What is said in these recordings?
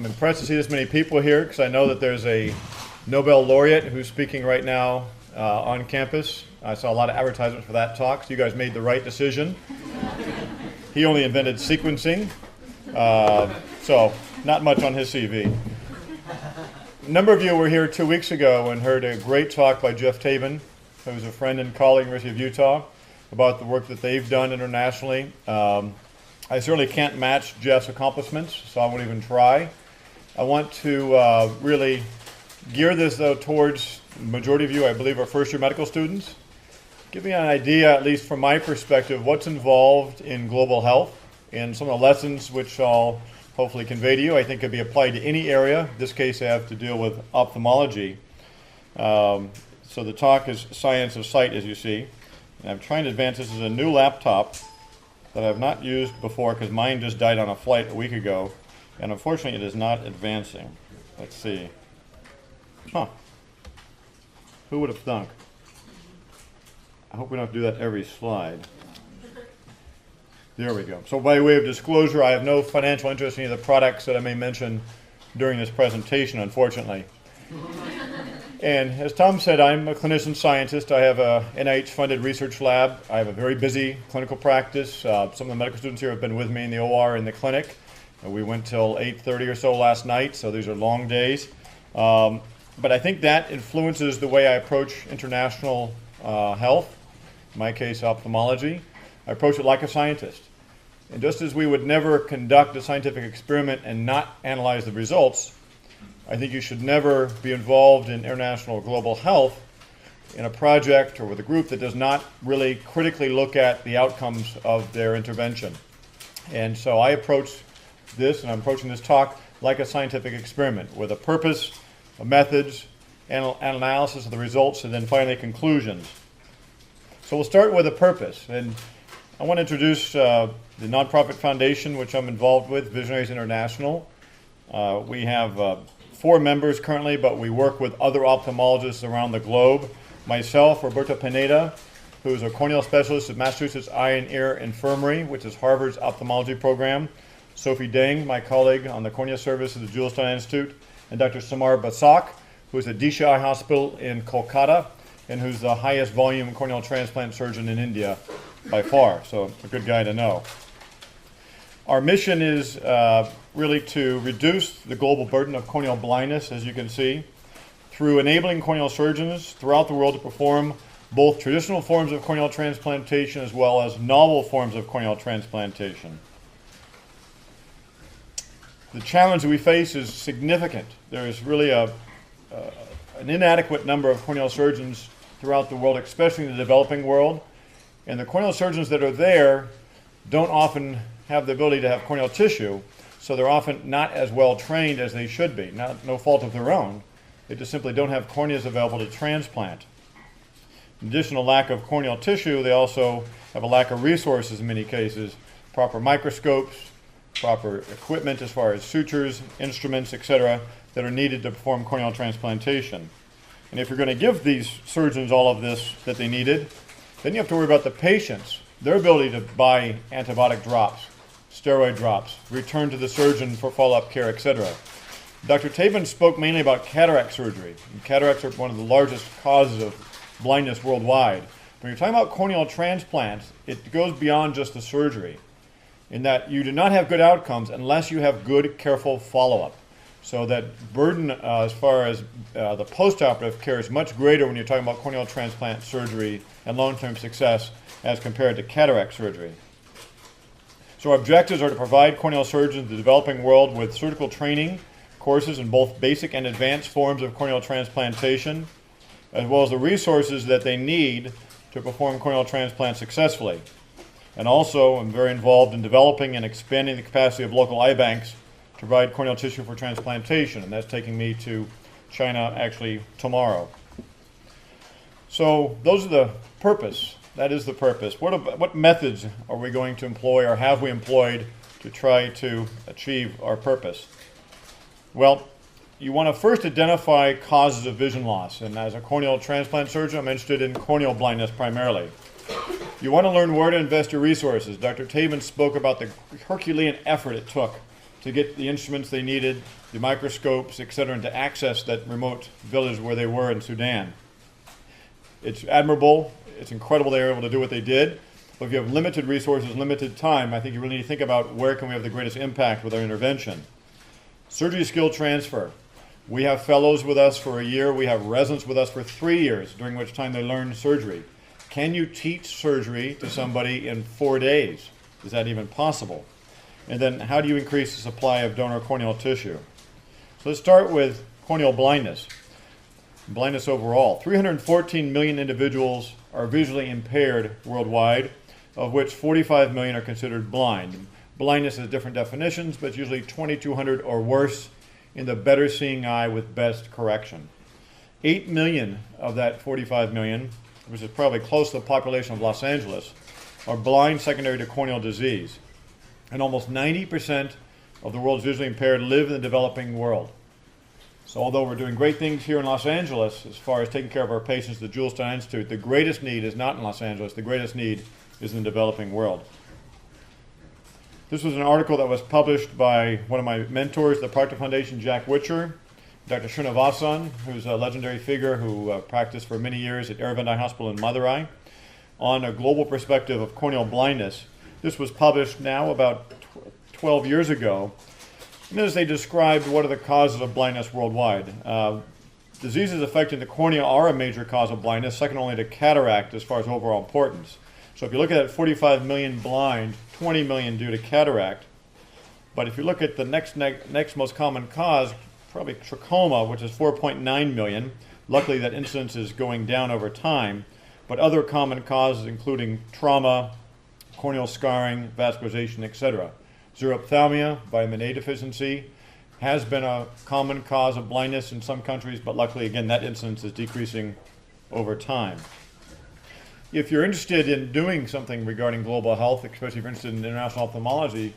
I'm impressed to see this many people here because I know that there's a Nobel laureate who's speaking right now on campus. I saw a lot of advertisements for that talk, so you guys made the right decision. He only invented sequencing, so not much on his CV. A number of you were here 2 weeks ago and heard a great talk by Jeff Tabin, who's a friend and colleague at the University of Utah, about the work that they've done internationally. I certainly can't match Jeff's accomplishments, so I won't even try. I want to really gear this, though, towards the majority of you, I believe, are first-year medical students. Give me an idea, at least from my perspective, what's involved in global health and some of the lessons which I'll hopefully convey to you. I think could be applied to any area. In this case, I have to deal with ophthalmology. So the talk is Science of Sight, as you see. And I'm trying to advance. This is a new laptop that I've not used before because mine just died on a flight a week ago. And unfortunately, it is not advancing. Let's see. Huh. Who would have thunk? I hope we don't have to do that every slide. There we go. So by way of disclosure, I have no financial interest in any of the products that I may mention during this presentation, unfortunately. And as Tom said, I'm a clinician scientist. I have a NIH-funded research lab. I have a very busy clinical practice. Some of the medical students here have been with me in the OR in the clinic. We went till 8:30 or so last night, so these are long days. But I think that influences the way I approach international health, in my case, ophthalmology. I approach it like a scientist. And just as we would never conduct a scientific experiment and not analyze the results, I think you should never be involved in international global health in a project or with a group that does not really critically look at the outcomes of their intervention. And so I approach this, and I'm approaching this talk, like a scientific experiment with a purpose, a methods, an analysis of the results, and then finally conclusions. So we'll start with a purpose. And I want to introduce the nonprofit foundation which I'm involved with, Visionaries International. We have 4 members currently, but we work with other ophthalmologists around the globe. Myself, Roberto Pineda, who is a corneal specialist at Massachusetts Eye and Ear Infirmary, which is Harvard's ophthalmology program. Sophie Deng, my colleague on the cornea service at the Jules Stein Institute, and Dr. Samar Basak, who is at Disha Eye Hospital in Kolkata, and who's the highest volume corneal transplant surgeon in India by far, so a good guy to know. Our mission is really to reduce the global burden of corneal blindness, as you can see, through enabling corneal surgeons throughout the world to perform both traditional forms of corneal transplantation as well as novel forms of corneal transplantation. The challenge that we face is significant. There is really an inadequate number of corneal surgeons throughout the world, especially in the developing world. And the corneal surgeons that are there don't often have the ability to have corneal tissue, so they're often not as well trained as they should be. No fault of their own. They just simply don't have corneas available to transplant. In addition to lack of corneal tissue, they also have a lack of resources in many cases, proper microscopes, proper equipment as far as sutures, instruments, etc., that are needed to perform corneal transplantation. And if you're going to give these surgeons all of this that they needed, then you have to worry about the patients, their ability to buy antibiotic drops, steroid drops, return to the surgeon for follow-up care, etc. Dr. Tabin spoke mainly about cataract surgery. And cataracts are one of the largest causes of blindness worldwide. When you're talking about corneal transplants, it goes beyond just the surgery, in that you do not have good outcomes unless you have good, careful follow-up. So that burden as far as the post-operative care is much greater when you're talking about corneal transplant surgery and long-term success as compared to cataract surgery. So our objectives are to provide corneal surgeons in the developing world with surgical training courses in both basic and advanced forms of corneal transplantation, as well as the resources that they need to perform corneal transplant successfully. And also, I'm very involved in developing and expanding the capacity of local eye banks to provide corneal tissue for transplantation, and that's taking me to China actually tomorrow. So those are the purpose. That is the purpose. What methods are we going to employ or have we employed to try to achieve our purpose? Well, you want to first identify causes of vision loss, and as a corneal transplant surgeon, I'm interested in corneal blindness primarily. You want to learn where to invest your resources. Dr. Tabin spoke about the Herculean effort it took to get the instruments they needed, the microscopes, etc., and to access that remote village where they were in Sudan. It's admirable. It's incredible they were able to do what they did. But if you have limited resources, limited time, I think you really need to think about where can we have the greatest impact with our intervention. Surgery skill transfer. We have fellows with us for a year. We have residents with us for 3 years, during which time they learn surgery. Can you teach surgery to somebody in 4 days? Is that even possible? And then how do you increase the supply of donor corneal tissue? So let's start with corneal blindness. Blindness overall. 314 million individuals are visually impaired worldwide, of which 45 million are considered blind. Blindness has different definitions, but it's usually 2,200 or worse in the better seeing eye with best correction. 8 million of that 45 million, which is probably close to the population of Los Angeles, are blind secondary to corneal disease. And almost 90% of the world's visually impaired live in the developing world. So although we're doing great things here in Los Angeles as far as taking care of our patients at the Jules Stein Institute, the greatest need is not in Los Angeles. The greatest need is in the developing world. This was an article that was published by one of my mentors, the Proctor Foundation, Jack Witcher, Dr. Srinivasan, who's a legendary figure who practiced for many years at Aravind Eye Hospital in Madurai, on a global perspective of corneal blindness. This was published now about 12 years ago. And as they described what are the causes of blindness worldwide. Diseases affecting the cornea are a major cause of blindness, second only to cataract as far as overall importance. So if you look at that 45 million blind, 20 million due to cataract. But if you look at the next most common cause, probably trachoma, which is 4.9 million. Luckily that incidence is going down over time. But other common causes including trauma, corneal scarring, vascularization, etc. Xerophthalmia, vitamin A deficiency, has been a common cause of blindness in some countries, but luckily, again, that incidence is decreasing over time. If you're interested in doing something regarding global health, especially if you're interested in international ophthalmology,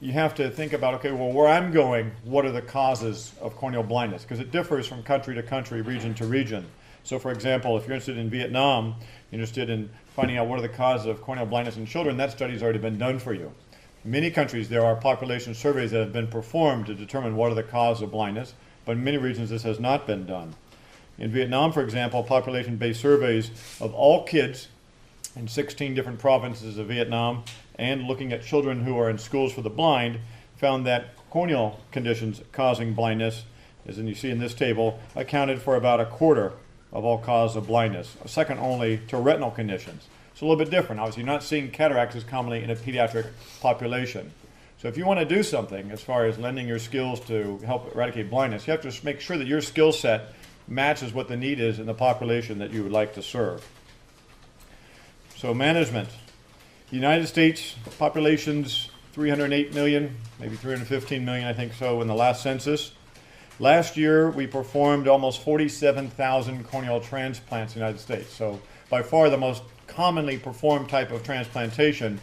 you have to think about, okay, well, where I'm going, what are the causes of corneal blindness? Because it differs from country to country, region to region. So, for example, if you're interested in Vietnam, interested in finding out what are the causes of corneal blindness in children, that study's already been done for you. In many countries, there are population surveys that have been performed to determine what are the causes of blindness, but in many regions this has not been done. In Vietnam, for example, population-based surveys of all kids in 16 different provinces of Vietnam and looking at children who are in schools for the blind found that corneal conditions causing blindness, as you see in this table, accounted for about a quarter of all causes of blindness, second only to retinal conditions. It's a little bit different. Obviously, you're not seeing cataracts as commonly in a pediatric population. So if you want to do something as far as lending your skills to help eradicate blindness, you have to make sure that your skill set matches what the need is in the population that you would like to serve. So management. The United States population's 308 million, maybe 315 million, I think so, in the last census. Last year, we performed almost 47,000 corneal transplants in the United States. So by far the most commonly performed type of transplantation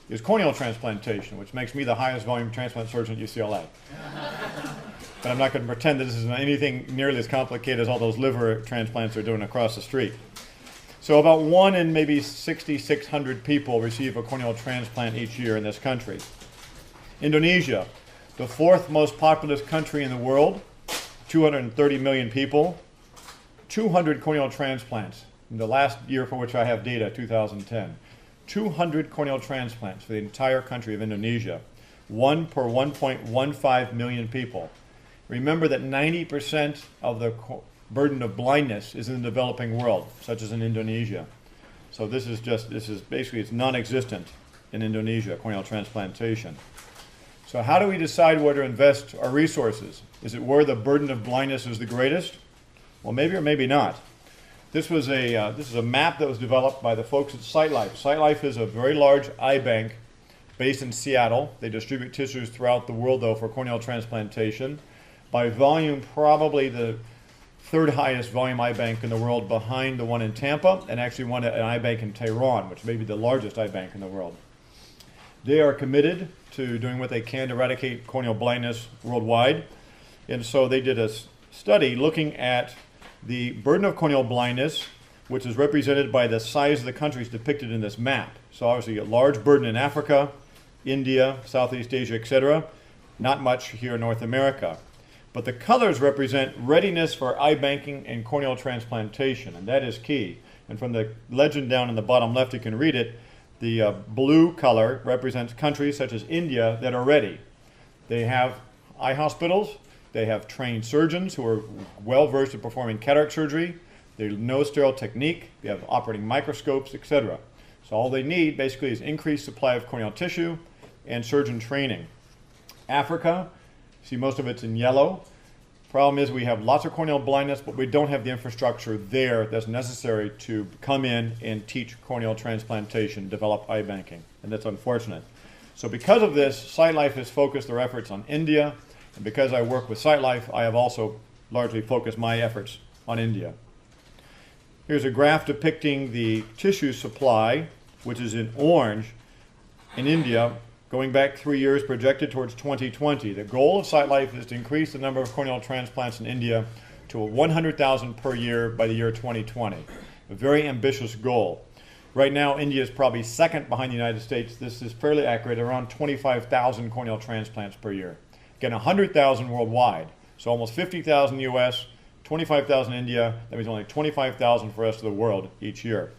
is corneal transplantation, which makes me the highest volume transplant surgeon at UCLA. But I'm not going to pretend that this is anything nearly as complicated as all those liver transplants they're doing across the street. So about 1 in maybe 6,600 people receive a corneal transplant each year in this country. Indonesia, the 4th most populous country in the world, 230 million people, 200 corneal transplants. In the last year for which I have data, 2010, 200 corneal transplants for the entire country of Indonesia, 1 per 1.15 million people. Remember that 90% of the burden of blindness is in the developing world, such as in Indonesia. So this is basically, it's non-existent in Indonesia, corneal transplantation. So how do we decide where to invest our resources? Is it where the burden of blindness is the greatest? Well, maybe or maybe not. This is a map that was developed by the folks at SightLife. SightLife is a very large eye bank based in Seattle. They distribute tissues throughout the world, though, for corneal transplantation. By volume, probably the 3rd highest volume eye bank in the world, behind the one in Tampa, and actually an eye bank in Tehran, which may be the largest eye bank in the world. They are committed to doing what they can to eradicate corneal blindness worldwide. And so they did a study looking at the burden of corneal blindness, which is represented by the size of the countries depicted in this map. So obviously a large burden in Africa, India, Southeast Asia, etc. not much here in North America. But the colors represent readiness for eye banking and corneal transplantation, and that is key. And from the legend down in the bottom left, you can read it. The blue color represents countries such as India that are ready. They have eye hospitals, they have trained surgeons who are well versed in performing cataract surgery, they know sterile technique, they have operating microscopes, etc. So all they need basically is increased supply of corneal tissue and surgeon training. Africa, see most of it's in yellow. Problem is we have lots of corneal blindness, but we don't have the infrastructure there that's necessary to come in and teach corneal transplantation, develop eye banking, and that's unfortunate. So because of this, SightLife has focused their efforts on India, and because I work with SightLife, I have also largely focused my efforts on India. Here's a graph depicting the tissue supply, which is in orange, in India, going back 3 years, projected towards 2020. The goal of SightLife is to increase the number of corneal transplants in India to 100,000 per year by the year 2020. A very ambitious goal. Right now, India is probably second behind the United States. This is fairly accurate, around 25,000 corneal transplants per year. Again, 100,000 worldwide. So almost 50,000 US, 25,000 India. That means only 25,000 for the rest of the world each year.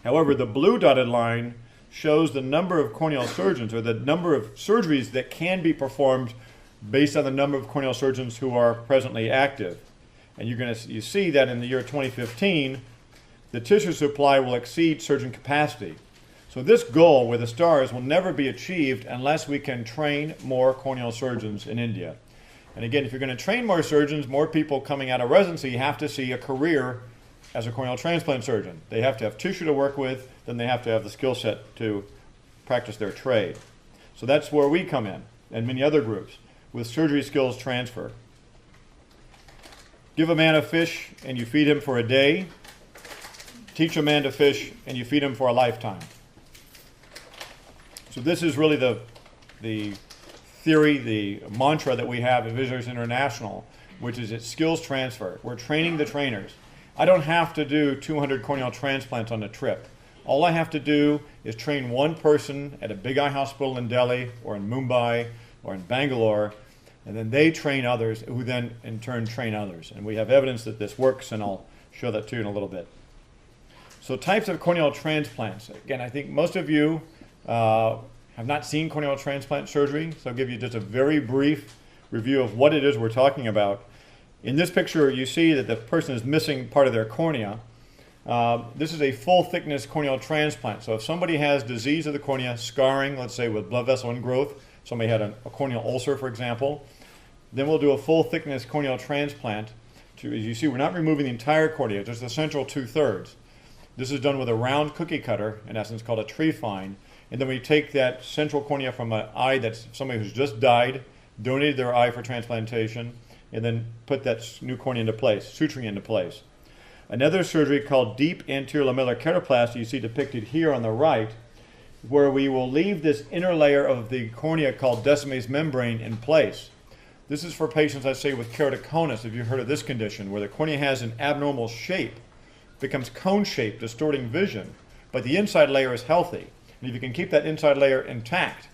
However, the blue dotted line shows the number of corneal surgeons, or the number of surgeries that can be performed based on the number of corneal surgeons who are presently active. And you see that in the year 2015, the tissue supply will exceed surgeon capacity. So this goal with the stars will never be achieved unless we can train more corneal surgeons in India. And again, if you're going to train more surgeons, more people coming out of residency have to see a career as a corneal transplant surgeon. They have to have tissue to work with, then they have to have the skill set to practice their trade. So that's where we come in, and many other groups, with surgery skills transfer. Give a man a fish and you feed him for a day. Teach a man to fish and you feed him for a lifetime. So this is really the theory, the mantra that we have at Visitors International, which is it's skills transfer. We're training the trainers. I don't have to do 200 corneal transplants on a trip. All I have to do is train one person at a big eye hospital in Delhi or in Mumbai or in Bangalore, and then they train others who then in turn train others. And we have evidence that this works, and I'll show that to you in a little bit. So types of corneal transplants. Again, I think most of you have not seen corneal transplant surgery, so I'll give you just a very brief review of what it is we're talking about. In this picture, you see that the person is missing part of their cornea. This is a full thickness corneal transplant. So if somebody has disease of the cornea, scarring, let's say with blood vessel ingrowth, somebody had a corneal ulcer, for example, then we'll do a full thickness corneal transplant. As you see, we're not removing the entire cornea, just the central 2/3. This is done with a round cookie cutter, in essence called a trephine. And then we take that central cornea from an eye that's somebody who's just died, donated their eye for transplantation, and then put that new cornea into place, suturing into place. Another surgery called deep anterior lamellar keratoplasty you see depicted here on the right, where we will leave this inner layer of the cornea called Descemet's membrane in place. This is for patients, I say, with keratoconus, if you've heard of this condition, where the cornea has an abnormal shape, becomes cone-shaped, distorting vision, but the inside layer is healthy. And if you can keep that inside layer intact,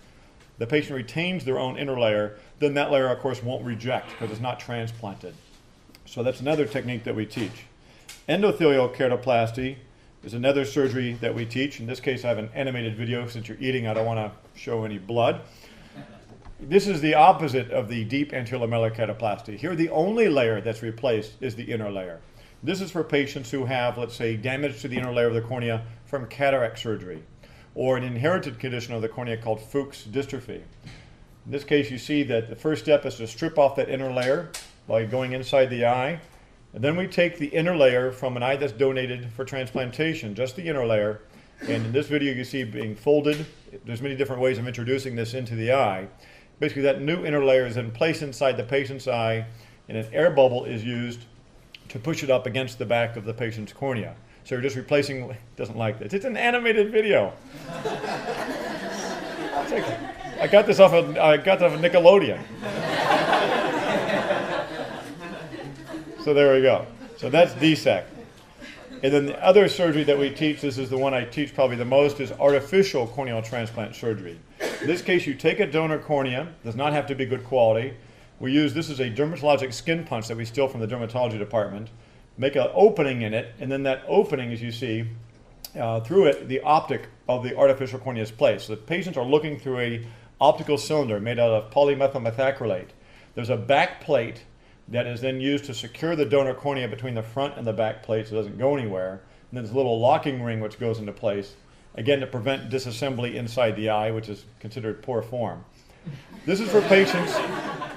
the patient retains their own inner layer, then that layer, of course, won't reject because it's not transplanted. So that's another technique that we teach. Endothelial keratoplasty is another surgery that we teach. In this case, I have an animated video. Since you're eating, I don't want to show any blood. This is the opposite of the deep anterior lamellar keratoplasty. Here, the only layer that's replaced is the inner layer. This is for patients who have, let's say, damage to the inner layer of the cornea from cataract surgery, or an inherited condition of the cornea called Fuchs dystrophy. In this case, you see that the first step is to strip off that inner layer by going inside the eye. And then we take the inner layer from an eye that's donated for transplantation, just the inner layer. And in this video, you see it being folded. There's many different ways of introducing this into the eye. Basically, that new inner layer is then placed inside the patient's eye, and an air bubble is used to push it up against the back of the patient's cornea. So you're just replacing, doesn't like this. It's an animated video. I got this off of Nickelodeon. So there we go. So that's DSEC. And then the other surgery that we teach, this is the one I teach probably the most, is artificial corneal transplant surgery. In this case, you take a donor cornea, does not have to be good quality. We use, this is a dermatologic skin punch that we steal from the dermatology department, make an opening in it, and then that opening, as you see, through it, the optic of the artificial cornea is placed. So the patients are looking through a optical cylinder made out of polymethyl methacrylate. There's a back plate that is then used to secure the donor cornea between the front and the back plate so it doesn't go anywhere. And then there's a little locking ring which goes into place, again to prevent disassembly inside the eye, which is considered poor form. This is for patients,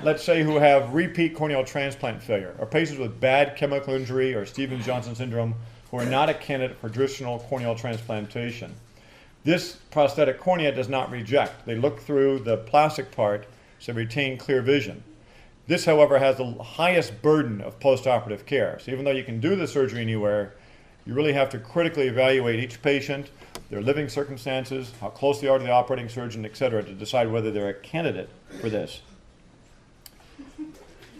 let's say, who have repeat corneal transplant failure, or patients with bad chemical injury or Stevens-Johnson syndrome who are not a candidate for traditional corneal transplantation. This prosthetic cornea does not reject. They look through the plastic part so retain clear vision. This, however, has the highest burden of postoperative care. So even though you can do the surgery anywhere, you really have to critically evaluate each patient, their living circumstances, how close they are to the operating surgeon, et cetera, to decide whether they're a candidate for this.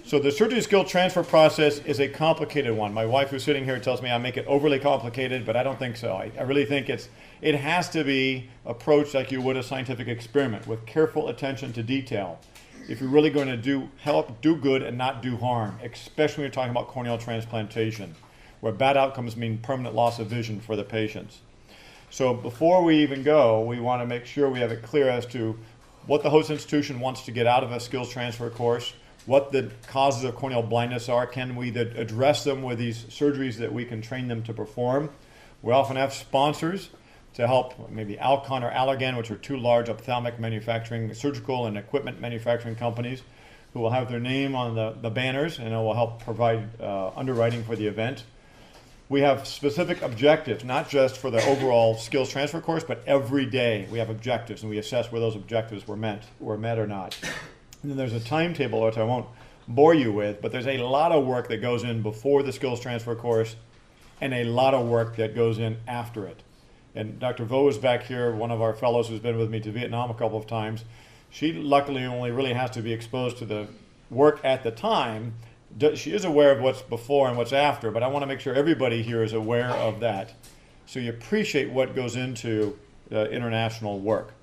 So the surgery skill transfer process is a complicated one. My wife, who's sitting here, tells me I make it overly complicated, but I don't think so. I really think it has to be approached like you would a scientific experiment, with careful attention to detail, if you're really going to do good and not do harm, especially when you're talking about corneal transplantation, where bad outcomes mean permanent loss of vision for the patients. So before we even go, we want to make sure we have it clear as to what the host institution wants to get out of a skills transfer course, what the causes of corneal blindness are, can we address them with these surgeries that we can train them to perform. We often have sponsors to help, maybe Alcon or Allergan, which are two large ophthalmic manufacturing, surgical and equipment manufacturing companies, who will have their name on the banners, and it will help provide underwriting for the event. We have specific objectives, not just for the overall skills transfer course, but every day we have objectives, and we assess where those objectives were met or not. And then there's a timetable, which I won't bore you with, but there's a lot of work that goes in before the skills transfer course and a lot of work that goes in after it. And Dr. Vo is back here, one of our fellows who's been with me to Vietnam a couple of times. She luckily only really has to be exposed to the work at the time. She is aware of what's before and what's after, but I want to make sure everybody here is aware of that, so you appreciate what goes into international work.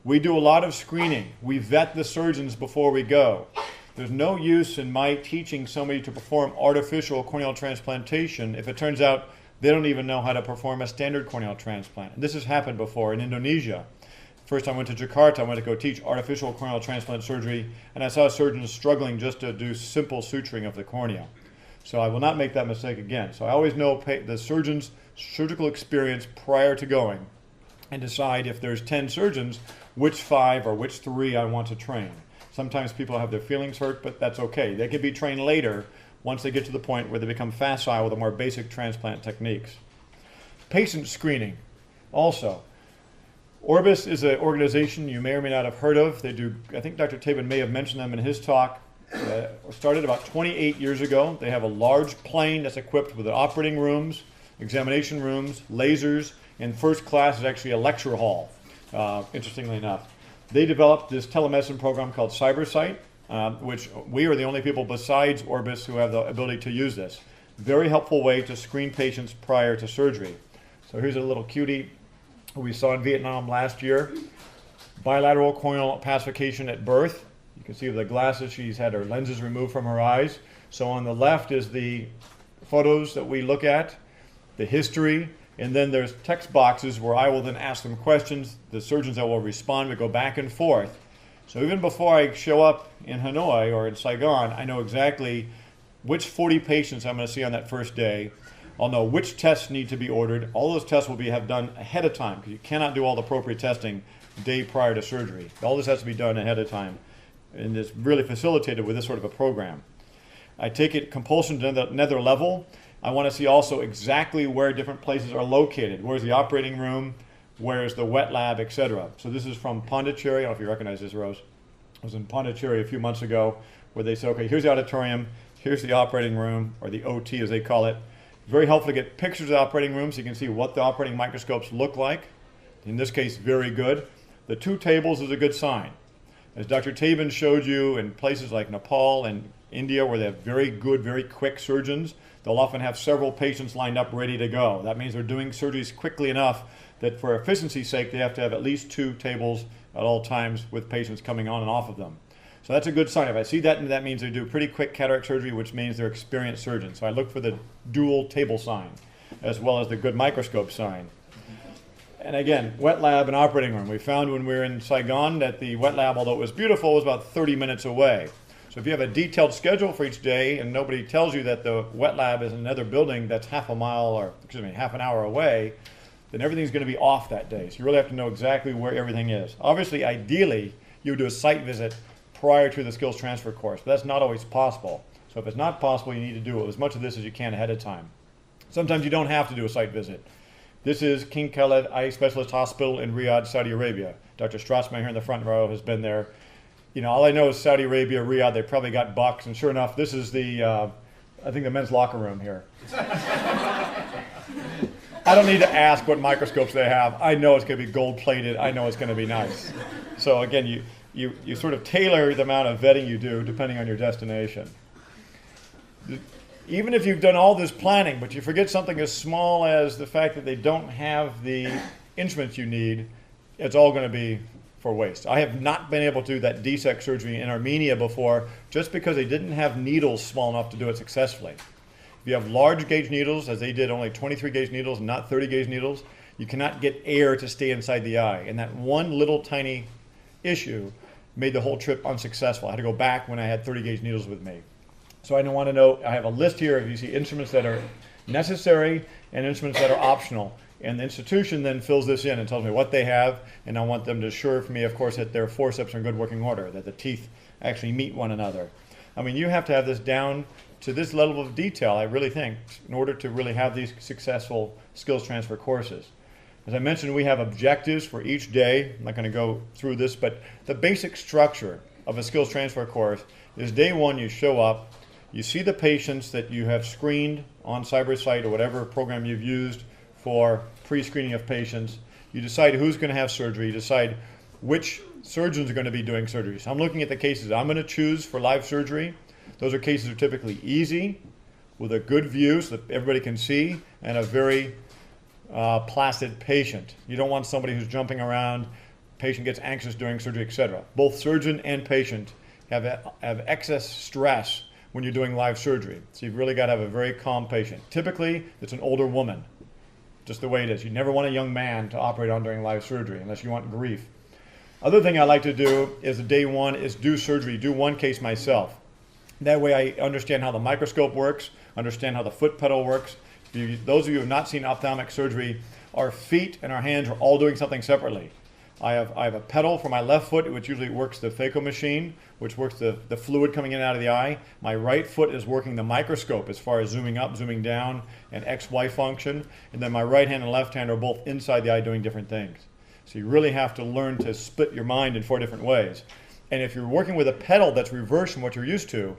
We do a lot of screening. We vet the surgeons before we go. There's no use in my teaching somebody to perform artificial corneal transplantation if it turns out they don't even know how to perform a standard corneal transplant. And this has happened before in Indonesia. First time I went to Jakarta, I went to go teach artificial corneal transplant surgery, and I saw surgeons struggling just to do simple suturing of the cornea. So I will not make that mistake again. So I always know the surgeon's surgical experience prior to going, and decide if there's 10 surgeons, which 5 or which 3 I want to train. Sometimes people have their feelings hurt, but that's okay. They can be trained later once they get to the point where they become facile with the more basic transplant techniques. Patient screening also. Orbis is an organization you may or may not have heard of. They do, I think Dr. Tabin may have mentioned them in his talk. Started about 28 years ago. They have a large plane that's equipped with operating rooms, examination rooms, lasers, and first class is actually a lecture hall, interestingly enough. They developed this telemedicine program called CyberSight, which we are the only people besides Orbis who have the ability to use this. Very helpful way to screen patients prior to surgery. So here's a little cutie who we saw in Vietnam last year. Bilateral corneal opacification at birth. You can see with the glasses she's had her lenses removed from her eyes. So on the left is the photos that we look at, the history, and then there's text boxes where I will then ask them questions. The surgeons that will respond, we go back and forth. So even before I show up in Hanoi or in Saigon, I know exactly which 40 patients I'm going to see on that first day. I'll know which tests need to be ordered. All those tests will have done ahead of time, because you cannot do all the appropriate testing the day prior to surgery. All this has to be done ahead of time, and it's really facilitated with this sort of a program. I take it compulsion to another level. I want to see also exactly where different places are located. Where's the operating room? Where's the wet lab, etc. So this is from Pondicherry. I don't know if you recognize this, Rose. I was in Pondicherry a few months ago, where they say, okay, here's the auditorium, here's the operating room, or the OT as they call it. Very helpful to get pictures of the operating room so you can see what the operating microscopes look like. In this case, very good. The 2 tables is a good sign. As Dr. Tabin showed you, in places like Nepal and India, where they have very good, very quick surgeons, they'll often have several patients lined up ready to go. That means they're doing surgeries quickly enough that for efficiency's sake, they have to have at least 2 tables at all times with patients coming on and off of them. So that's a good sign. If I see that, that means they do pretty quick cataract surgery, which means they're experienced surgeons. So I look for the dual table sign, as well as the good microscope sign. And again, wet lab and operating room. We found when we were in Saigon that the wet lab, although it was beautiful, was about 30 minutes away. So if you have a detailed schedule for each day and nobody tells you that the wet lab is in another building that's half an hour away, then everything's going to be off that day. So you really have to know exactly where everything is. Obviously, ideally, you would do a site visit prior to the skills transfer course, but that's not always possible. So if it's not possible, you need to do as much of this as you can ahead of time. Sometimes you don't have to do a site visit. This is King Khaled Eye Specialist Hospital in Riyadh, Saudi Arabia. Dr. Strassman here in the front row has been there. You know, all I know is Saudi Arabia, Riyadh, they probably got bucks, and sure enough, this is the, I think the men's locker room here. I don't need to ask what microscopes they have. I know it's going to be gold-plated. I know it's going to be nice. So again, you sort of tailor the amount of vetting you do depending on your destination. Even if you've done all this planning, but you forget something as small as the fact that they don't have the instruments you need, it's all going to be for waste. I have not been able to do that DSEC surgery in Armenia before just because they didn't have needles small enough to do it successfully. If you have large gauge needles, as they did, only 23 gauge needles, not 30 gauge needles, you cannot get air to stay inside the eye. And that one little tiny issue made the whole trip unsuccessful. I had to go back when I had 30 gauge needles with me. So I want to know, I have a list here if you see instruments that are necessary and instruments that are optional. And the institution then fills this in and tells me what they have, and I want them to assure for me, of course, that their forceps are in good working order, that the teeth actually meet one another. I mean, you have to have this down to this level of detail, I really think, in order to really have these successful skills transfer courses. As I mentioned, we have objectives for each day. I'm not going to go through this, but the basic structure of a skills transfer course is day one, you show up, you see the patients that you have screened on CyberSite or whatever program you've used for pre-screening of patients. You decide who's going to have surgery. You decide which surgeons are going to be doing surgery. So I'm looking at the cases I'm going to choose for live surgery. Those are cases that are typically easy, with a good view so that everybody can see, and a very placid patient. You don't want somebody who's jumping around, patient gets anxious during surgery, etc. Both surgeon and patient have excess stress when you're doing live surgery. So you've really got to have a very calm patient. Typically, it's an older woman, just the way it is. You never want a young man to operate on during live surgery unless you want grief. Other thing I like to do is day one is do surgery, do one case myself. That way I understand how the microscope works, understand how the foot pedal works. Those of you who have not seen ophthalmic surgery, our feet and our hands are all doing something separately. I have a pedal for my left foot, which usually works the phaco machine, which works the fluid coming in and out of the eye. My right foot is working the microscope as far as zooming up, zooming down, and XY function. And then my right hand and left hand are both inside the eye doing different things. So you really have to learn to split your mind in 4 different ways. And if you're working with a pedal that's reversed from what you're used to,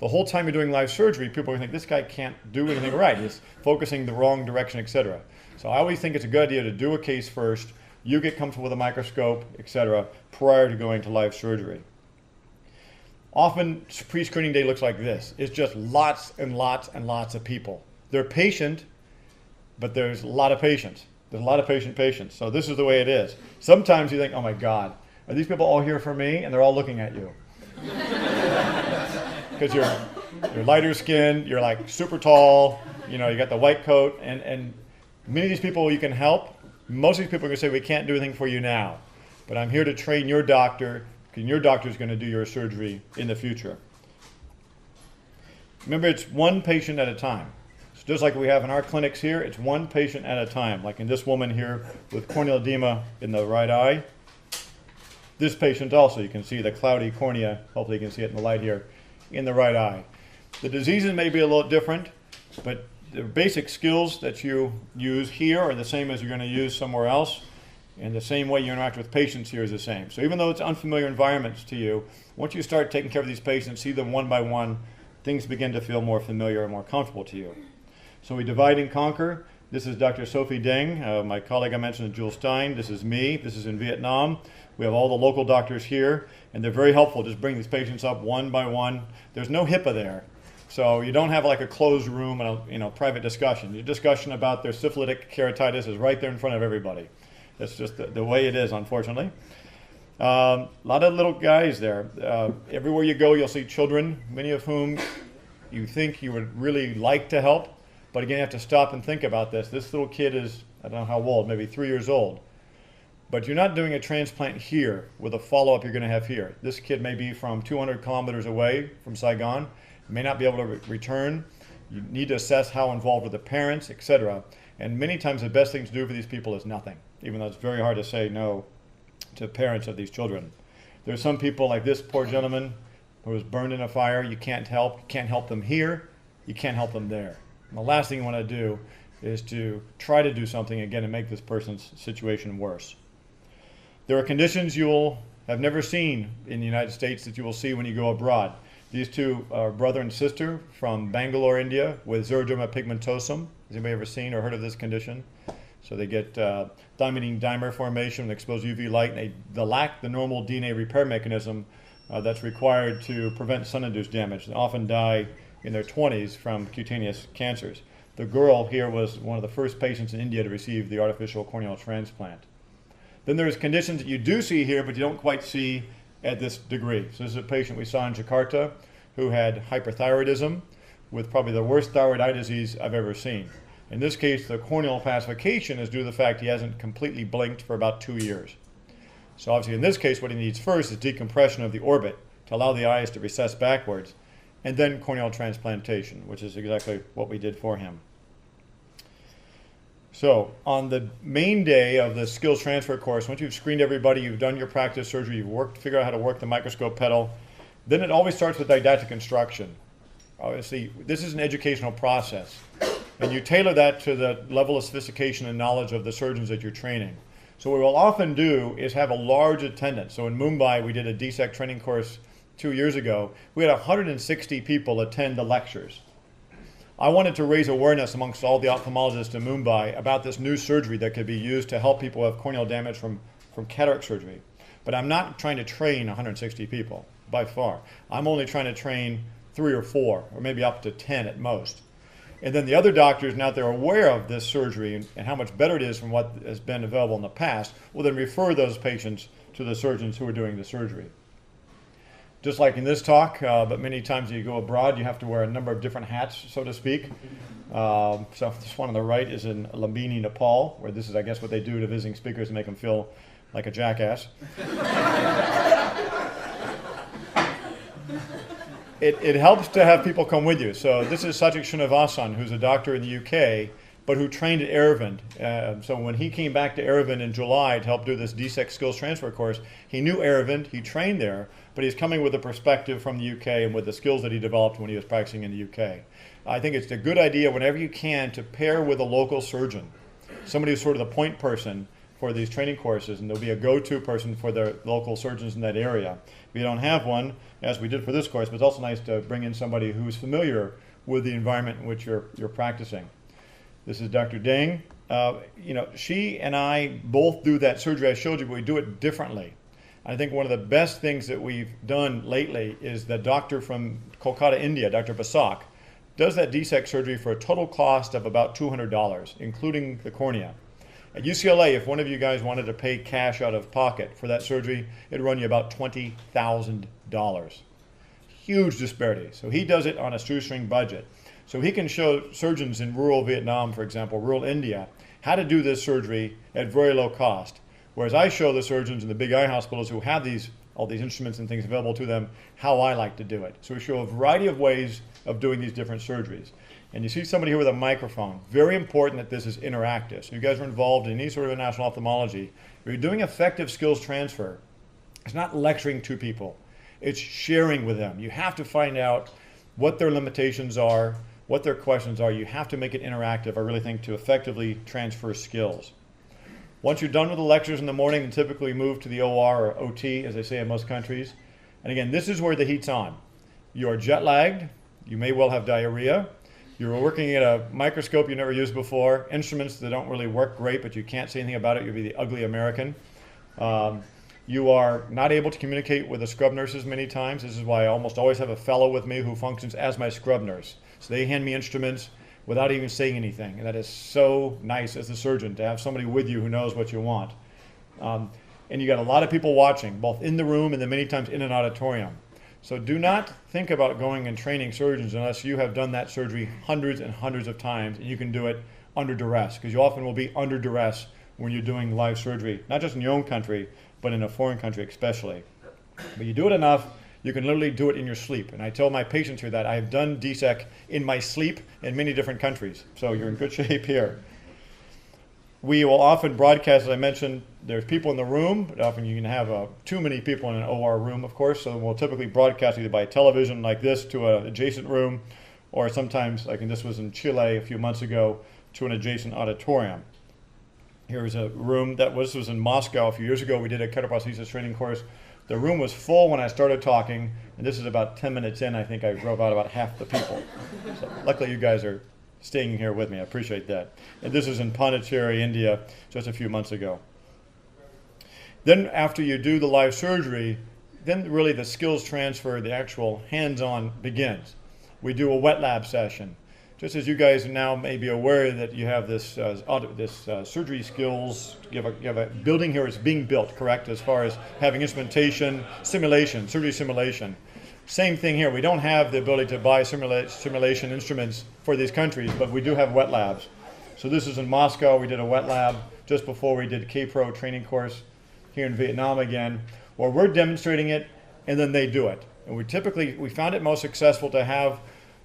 the whole time you're doing live surgery, people are going to think, this guy can't do anything right. He's focusing the wrong direction, etc. So I always think it's a good idea to do a case first. You get comfortable with a microscope, etc., prior to going to live surgery. Often, pre-screening day looks like this. It's just lots and lots and lots of people. They're patient, but there's a lot of patients. There's a lot of patients. So this is the way it is. Sometimes you think, oh my God, are these people all here for me? And they're all looking at you. Because you're lighter skinned, you're like super tall, you got the white coat, and many of these people you can help. Most of these people are going to say, we can't do anything for you now, but I'm here to train your doctor, because your doctor is going to do your surgery in the future. Remember, it's one patient at a time. So just like we have in our clinics here, it's one patient at a time. Like in this woman here with corneal edema in the right eye. This patient also, you can see the cloudy cornea, hopefully you can see it in the light here, in the right eye. The diseases may be a little different, but the basic skills that you use here are the same as you're going to use somewhere else, and the same way you interact with patients here is the same. So even though it's unfamiliar environments to you, once you start taking care of these patients, see them one by one, things begin to feel more familiar and more comfortable to you. So we divide and conquer. This is Dr. Sophie Deng, my colleague I mentioned, Jules Stein. This is me. This is in Vietnam. We have all the local doctors here, and they're very helpful. Just bring these patients up one by one. There's no HIPAA there. So you don't have like a closed room and a private discussion. Your discussion about their syphilitic keratitis is right there in front of everybody. That's just the way it is, unfortunately. A lot of little guys there. Everywhere you go, you'll see children, many of whom you think you would really like to help. But again, you have to stop and think about this. This little kid is, I don't know how old, maybe 3 years old. But you're not doing a transplant here with a follow-up you're going to have here. This kid may be from 200 kilometers away from Saigon, may not be able to return. You need to assess how involved with the parents, etc. And many times the best thing to do for these people is nothing, even though it's very hard to say no to parents of these children. There are some people like this poor gentleman who was burned in a fire. You can't help. You can't help them here. You can't help them there. And the last thing you want to do is to try to do something again and make this person's situation worse. There are conditions you'll have never seen in the United States that you will see when you go abroad. These two are brother and sister from Bangalore, India, with xeroderma pigmentosum. Has anybody ever seen or heard of this condition? So they get thymidine dimer formation when exposed to UV light, and they lack the normal DNA repair mechanism that's required to prevent sun-induced damage. They often die in their 20s from cutaneous cancers. The girl here was one of the first patients in India to receive the artificial corneal transplant. Then there's conditions that you do see here, but you don't quite see at this degree. So this is a patient we saw in Jakarta who had hyperthyroidism with probably the worst thyroid eye disease I've ever seen. In this case, the corneal opacification is due to the fact he hasn't completely blinked for about 2 years. So obviously in this case, what he needs first is decompression of the orbit to allow the eyes to recess backwards, and then corneal transplantation, which is exactly what we did for him. So on the main day of the skills transfer course, once you've screened everybody, you've done your practice surgery, you've figured out how to work the microscope pedal, then it always starts with didactic instruction. Obviously, this is an educational process, and you tailor that to the level of sophistication and knowledge of the surgeons that you're training. So what we'll often do is have a large attendance. So in Mumbai, we did a DSEC training course 2 years ago. We had 160 people attend the lectures. I wanted to raise awareness amongst all the ophthalmologists in Mumbai about this new surgery that could be used to help people who have corneal damage from cataract surgery. But I'm not trying to train 160 people, by far. I'm only trying to train 3 or 4, or maybe up to 10 at most. And then the other doctors, now that they're aware of this surgery and how much better it is from what has been available in the past, will then refer those patients to the surgeons who are doing the surgery. Just like in this talk, but many times you go abroad, you have to wear a number of different hats, so to speak. So this one on the right is in Lumbini, Nepal, where this is, I guess, what they do to visiting speakers to make them feel like a jackass. It helps to have people come with you. So this is Sajik Srinivasan, who's a doctor in the UK, but who trained at Aravind. So when he came back to Aravind in July to help do this DSEC skills transfer course, he knew Aravind, he trained there, but he's coming with a perspective from the UK and with the skills that he developed when he was practicing in the UK. I think it's a good idea whenever you can to pair with a local surgeon, somebody who's sort of the point person for these training courses, and there'll be a go-to person for the local surgeons in that area. If you don't have one, as we did for this course, but it's also nice to bring in somebody who's familiar with the environment in which you're practicing. This is Dr. Deng. She and I both do that surgery I showed you, but we do it differently. I think one of the best things that we've done lately is the doctor from Kolkata, India, Dr. Basak, does that DSEC surgery for a total cost of about $200, including the cornea. At UCLA, if one of you guys wanted to pay cash out of pocket for that surgery, it'd run you about $20,000. Huge disparity. So he does it on a shoestring budget. So he can show surgeons in rural Vietnam, for example, rural India, how to do this surgery at very low cost. Whereas I show the surgeons in the big eye hospitals who have all these instruments and things available to them, how I like to do it. So we show a variety of ways of doing these different surgeries. And you see somebody here with a microphone. Very important that this is interactive. So you guys are involved in any sort of international ophthalmology. If you're doing effective skills transfer, it's not lecturing to people. It's sharing with them. You have to find out what their limitations are, what their questions are. You have to make it interactive, I really think, to effectively transfer skills. Once you're done with the lectures in the morning, and typically move to the OR or OT, as they say in most countries. And again, this is where the heat's on. You are jet lagged. You may well have diarrhea. You're working at a microscope you never used before, instruments that don't really work great, but you can't say anything about it. You'll be the ugly American. You are not able to communicate with the scrub nurses many times. This is why I almost always have a fellow with me who functions as my scrub nurse. So they hand me instruments without even saying anything. And that is so nice as a surgeon to have somebody with you who knows what you want. and you got a lot of people watching, both in the room and then many times in an auditorium. So do not think about going and training surgeons unless you have done that surgery hundreds and hundreds of times and you can do it under duress, because you often will be under duress when you're doing live surgery, not just in your own country, but in a foreign country especially. But you do it enough, you can literally do it in your sleep. And I tell my patients here that I have done DSEC in my sleep in many different countries. So you're in good shape here. We will often broadcast, as I mentioned, there's people in the room, but often you can have too many people in an OR room, of course, so we'll typically broadcast either by television like this to an adjacent room, or sometimes, like this was in Chile a few months ago, to an adjacent auditorium. Here's a room this was in Moscow a few years ago. We did a ketoprosthesis training course. The room was full when I started talking, and this is about 10 minutes in. I think I drove out about half the people. So luckily you guys are staying here with me. I appreciate that. And this is in Pondicherry, India, just a few months ago. Then after you do the live surgery, then really the skills transfer, the actual hands-on begins. We do a wet lab session. Just as you guys now may be aware that you have this surgery skills, you have a building here that's being built, correct, as far as having instrumentation, simulation, surgery simulation. Same thing here. We don't have the ability to buy simulation instruments for these countries, but we do have wet labs. So this is in Moscow. We did a wet lab just before we did K-Pro training course here in Vietnam again, where we're demonstrating it and then they do it. And we found it most successful to have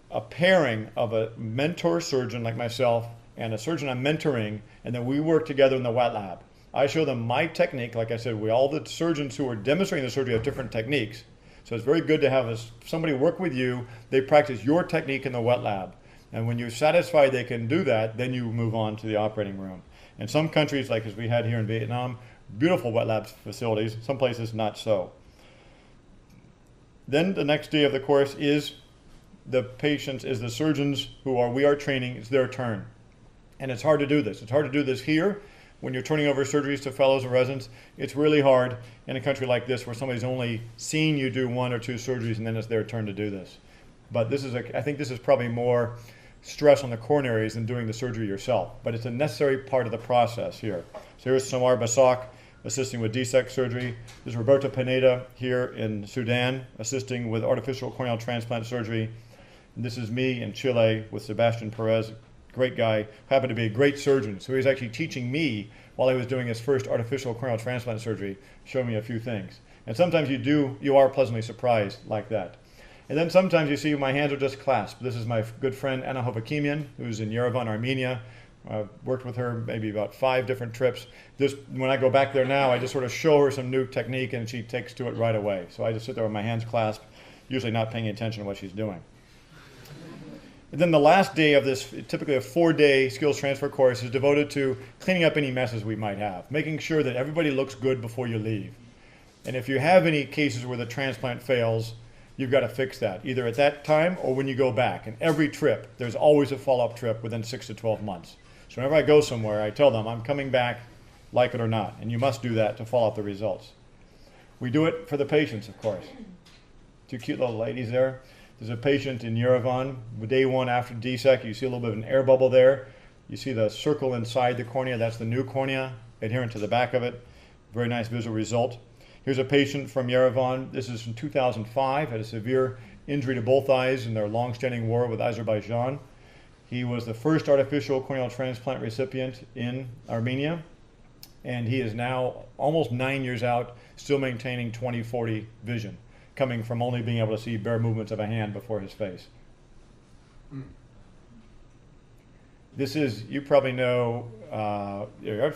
a pairing of a mentor surgeon like myself and a surgeon I'm mentoring, and then we work together in the wet lab. I show them my technique. Like I said, all the surgeons who are demonstrating the surgery have different techniques. So it's very good to have somebody work with you. They practice your technique in the wet lab. And when you're satisfied they can do that, then you move on to the operating room. In some countries, like as we had here in Vietnam, beautiful wet lab facilities, some places not so. Then the next day of the course is the surgeons we are training, it's their turn. And it's hard to do this. It's hard to do this here when you're turning over surgeries to fellows and residents. It's really hard in a country like this where somebody's only seen you do 1 or 2 surgeries and then it's their turn to do this. But I think this is probably more stress on the coronaries than doing the surgery yourself. But it's a necessary part of the process here. So here's Samar Basak assisting with DSEC surgery. There's Roberto Pineda here in Sudan assisting with artificial corneal transplant surgery. And this is me in Chile with Sebastian Perez, great guy, happened to be a great surgeon. So he was actually teaching me while he was doing his first artificial corneal transplant surgery, showing me a few things. And sometimes you are pleasantly surprised like that. And then sometimes you see my hands are just clasped. This is my good friend Anna Hovakimian, who's in Yerevan, Armenia. I've worked with her maybe about 5 different trips. When I go back there now, I just sort of show her some new technique and she takes to it right away. So I just sit there with my hands clasped, usually not paying attention to what she's doing. And then the last day of this, typically a 4-day skills transfer course, is devoted to cleaning up any messes we might have, making sure that everybody looks good before you leave. And if you have any cases where the transplant fails, you've got to fix that, either at that time or when you go back. And every trip, there's always a follow-up trip within 6 to 12 months. So whenever I go somewhere, I tell them I'm coming back, like it or not. And you must do that to follow up the results. We do it for the patients, of course. 2 cute little ladies there. There's a patient in Yerevan, day 1 after DSEC. You see a little bit of an air bubble there. You see the circle inside the cornea. That's the new cornea, adherent to the back of it. Very nice visual result. Here's a patient from Yerevan. This is from 2005, had a severe injury to both eyes in their long-standing war with Azerbaijan. He was the first artificial corneal transplant recipient in Armenia, and he is now almost 9 years out, still maintaining 20/40 vision, coming from only being able to see bare movements of a hand before his face. This is, you probably know,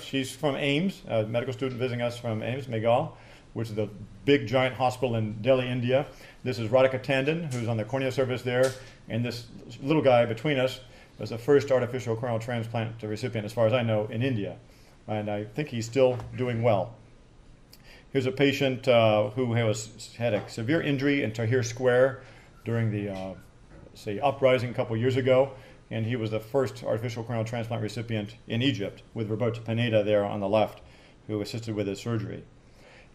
she's from Ames, a medical student visiting us from Ames, Megal, which is the big giant hospital in Delhi, India. This is Radhika Tandon, who's on the cornea service there, and this little guy between us was the first artificial corneal transplant recipient, as far as I know, in India. And I think he's still doing well. Here's a patient who had a severe injury in Tahrir Square during the, uprising a couple years ago, and he was the first artificial corneal transplant recipient in Egypt with Roberto Pineda there on the left, who assisted with his surgery.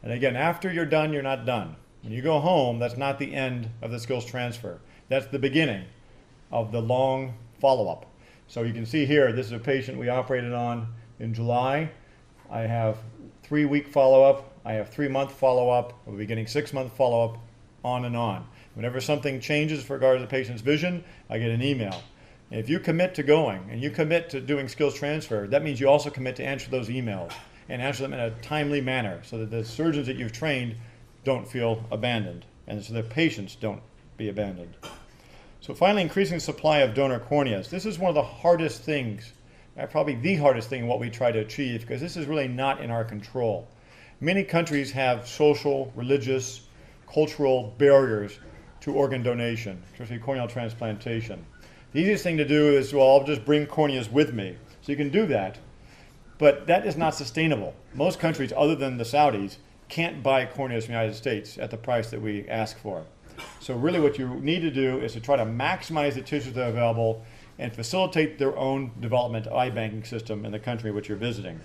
And again, after you're done, you're not done. When you go home, that's not the end of the skills transfer. That's the beginning of the long follow-up. So you can see here, this is a patient we operated on in July. I have 3-week follow-up, I have 3-month follow-up, we'll be getting 6-month follow-up, on and on. Whenever something changes with regard to the patient's vision, I get an email. And if you commit to going and you commit to doing skills transfer, that means you also commit to answer those emails and answer them in a timely manner so that the surgeons that you've trained don't feel abandoned and so the patients don't be abandoned. So finally, increasing supply of donor corneas. This is one of the hardest things, probably the hardest thing in what we try to achieve, because this is really not in our control. Many countries have social, religious, cultural barriers to organ donation, especially corneal transplantation. The easiest thing to do is, well, I'll just bring corneas with me. So you can do that, but that is not sustainable. Most countries, other than the Saudis, can't buy corneas from the United States at the price that we ask for. So really what you need to do is to try to maximize the tissues that are available and facilitate their own development eye banking system in the country which you're visiting.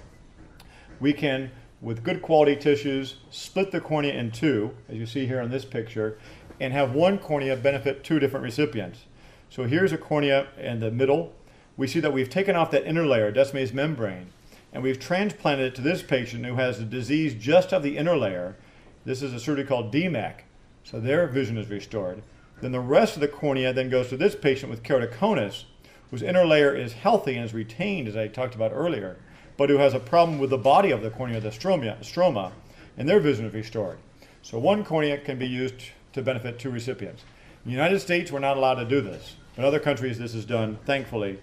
We can, with good quality tissues, split the cornea in two, as you see here in this picture, and have one cornea benefit 2 different recipients. So here's a cornea in the middle. We see that we've taken off that inner layer, Descemet's membrane, and we've transplanted it to this patient who has a disease just of the inner layer. This is a surgery called DMAC, so their vision is restored. Then the rest of the cornea then goes to this patient with keratoconus, whose inner layer is healthy and is retained, as I talked about earlier, but who has a problem with the body of the cornea, the stroma, and their vision is restored. So one cornea can be used to benefit 2 recipients. In the United States, we're not allowed to do this. In other countries, this is done, thankfully,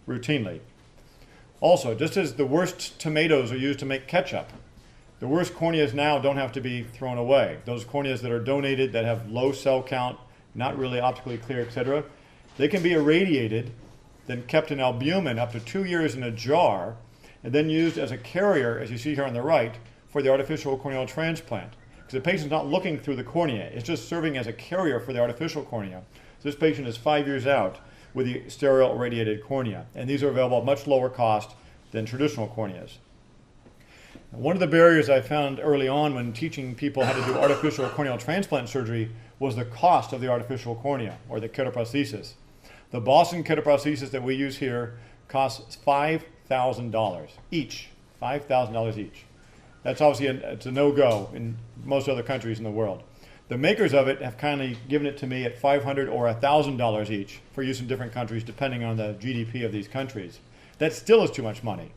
routinely. Also, just as the worst tomatoes are used to make ketchup, the worst corneas now don't have to be thrown away. Those corneas that are donated that have low cell count, not really optically clear, etc., they can be irradiated, then kept in albumin up to 2 years in a jar, and then used as a carrier, as you see here on the right, for the artificial corneal transplant. Because the patient's not looking through the cornea, it's just serving as a carrier for the artificial cornea. So this patient is 5 years out with the sterile irradiated cornea, and these are available at much lower cost than traditional corneas. One of the barriers I found early on when teaching people how to do artificial corneal transplant surgery was the cost of the artificial cornea, or the ketoprosthesis. The Boston ketoprosthesis that we use here costs $5,000 each. $5,000 each. That's obviously it's a no-go in most other countries in the world. The makers of it have kindly given it to me at $500 or $1,000 each for use in different countries, depending on the GDP of these countries. That still is too much money.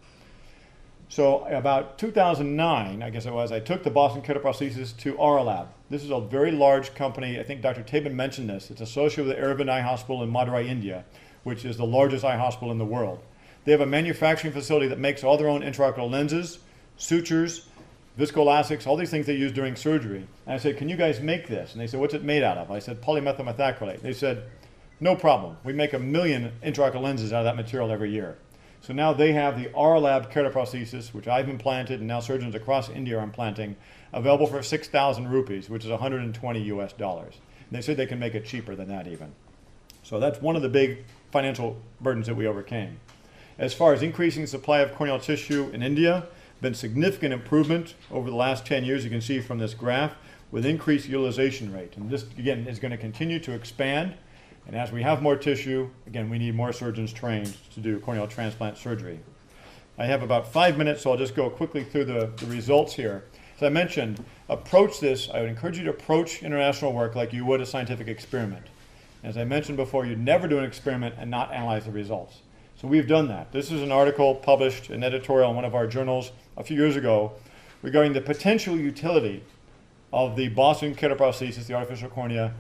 So about 2009, I guess it was, I took the Boston ketoprosthesis to Aldave. This is a very large company. I think Dr. Tabin mentioned this. It's associated with the Aravind Eye Hospital in Madurai, India, which is the largest eye hospital in the world. They have a manufacturing facility that makes all their own intraocular lenses, sutures, viscoelastics, all these things they use during surgery. And I said, can you guys make this? And they said, what's it made out of? I said, polymethyl methacrylate. They said, no problem. We make 1 million intraocular lenses out of that material every year. So now they have the R-Lab ketoprosthesis, which I've implanted, and now surgeons across India are implanting, available for 6,000 rupees, which is 120 US dollars. And they said they can make it cheaper than that even. So that's one of the big financial burdens that we overcame. As far as increasing supply of corneal tissue in India, been significant improvement over the last 10 years, you can see from this graph, with increased utilization rate. And this, again, is going to continue to expand. And as we have more tissue, again, we need more surgeons trained to do corneal transplant surgery. I have about 5 minutes, so I'll just go quickly through the results here. As I mentioned, approach this, I would encourage you to approach international work like you would a scientific experiment. As I mentioned before, you'd never do an experiment and not analyze the results. So we've done that. This is an article published, an editorial in one of our journals a few years ago regarding the potential utility of the Boston ketoprosthesis, the artificial cornea,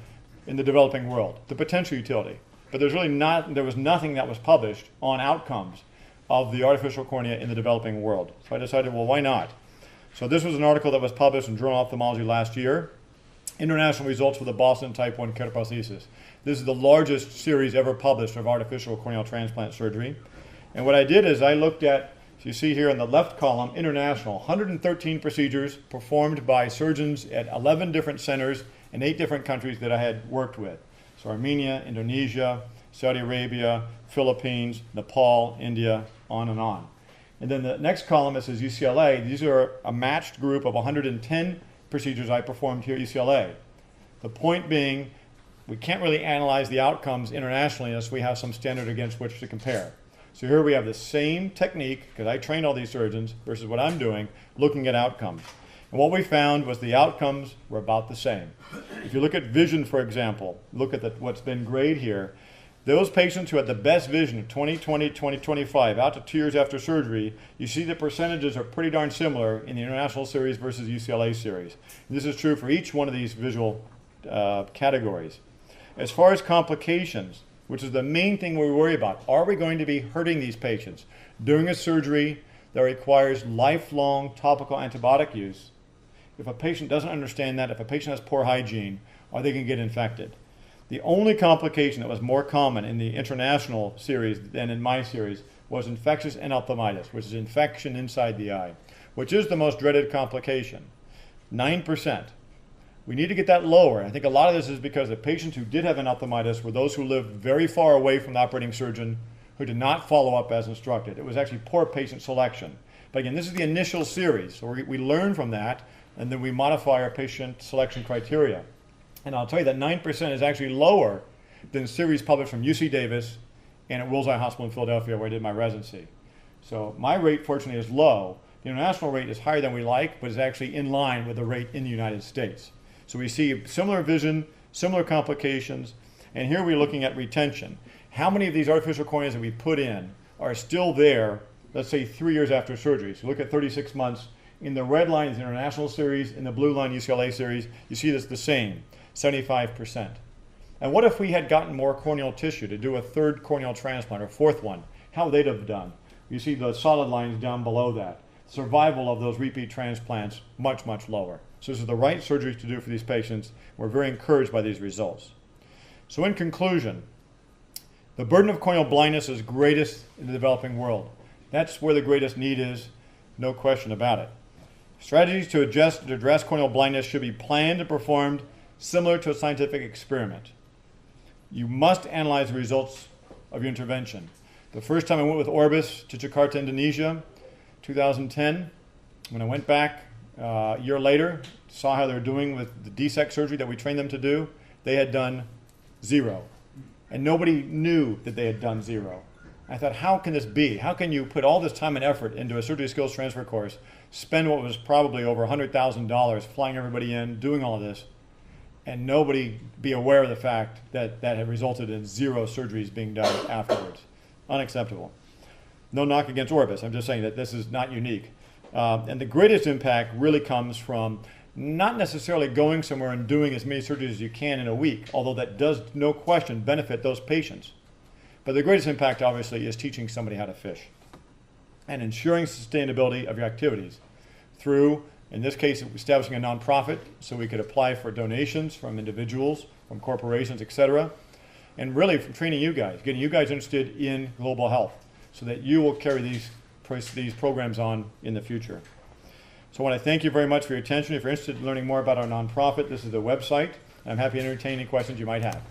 in the developing world, the potential utility. But there was nothing that was published on outcomes of the artificial cornea in the developing world. So I decided, well, why not? So this was an article that was published in Journal of Ophthalmology last year. International results for the Boston type 1 ketoprosthesis. This is the largest series ever published of artificial corneal transplant surgery. And what I did is I looked at, as you see here in the left column, international, 113 procedures performed by surgeons at 11 different centers in 8 different countries that I had worked with. So Armenia, Indonesia, Saudi Arabia, Philippines, Nepal, India, on and on. And then the next column, it says UCLA. These are a matched group of 110 procedures I performed here at UCLA. The point being, we can't really analyze the outcomes internationally unless we have some standard against which to compare. So here we have the same technique, because I trained all these surgeons, versus what I'm doing, looking at outcomes. And what we found was the outcomes were about the same. If you look at vision, for example, look at what's been grayed here, those patients who had the best vision of 20/20, 20/25, out to 2 years after surgery, you see the percentages are pretty darn similar in the international series versus UCLA series. And this is true for each one of these visual categories. As far as complications, which is the main thing we worry about, are we going to be hurting these patients during a surgery that requires lifelong topical antibiotic use? If a patient doesn't understand that, if a patient has poor hygiene, are they going to get infected? The only complication that was more common in the international series than in my series was infectious endophthalmitis, which is infection inside the eye, which is the most dreaded complication, 9%. We need to get that lower. I think a lot of this is because the patients who did have endophthalmitis were those who lived very far away from the operating surgeon who did not follow up as instructed. It was actually poor patient selection. But again, this is the initial series, so we learn from that, and then we modify our patient selection criteria. And I'll tell you that 9% is actually lower than series published from UC Davis and at Wills Eye Hospital in Philadelphia, where I did my residency. So my rate, fortunately, is low. The international rate is higher than we like, but is actually in line with the rate in the United States. So we see similar vision, similar complications, and here we're looking at retention. How many of these artificial corneas that we put in are still there, let's say 3 years after surgery? So look at 36 months. In the red line is the international series, in the blue line UCLA series, you see this the same. 75%. And what if we had gotten more corneal tissue to do a third corneal transplant or fourth one? How would they have done? You see the solid lines down below that. Survival of those repeat transplants, much, much lower. So this is the right surgery to do for these patients. We're very encouraged by these results. So in conclusion, the burden of corneal blindness is greatest in the developing world. That's where the greatest need is, no question about it. Strategies to address corneal blindness should be planned and performed similar to a scientific experiment. You must analyze the results of your intervention. The first time I went with Orbis to Jakarta, Indonesia, 2010, when I went back a year later, saw how they were doing with the DSEC surgery that we trained them to do, they had done 0. And nobody knew that they had done 0. I thought, how can this be? How can you put all this time and effort into a surgery skills transfer course, spend what was probably over $100,000 flying everybody in, doing all of this, and nobody be aware of the fact that that had resulted in 0 surgeries being done afterwards? Unacceptable. No knock against Orbis. I'm just saying that this is not unique. And the greatest impact really comes from not necessarily going somewhere and doing as many surgeries as you can in a week, although that does, no question, benefit those patients. But the greatest impact, obviously, is teaching somebody how to fish and ensuring sustainability of your activities through, in this case, establishing a nonprofit so we could apply for donations from individuals, from corporations, etc. And really from training you guys, getting you guys interested in global health so that you will carry these programs on in the future. So I want to thank you very much for your attention. If you're interested in learning more about our nonprofit, this is the website. I'm happy to entertain any questions you might have.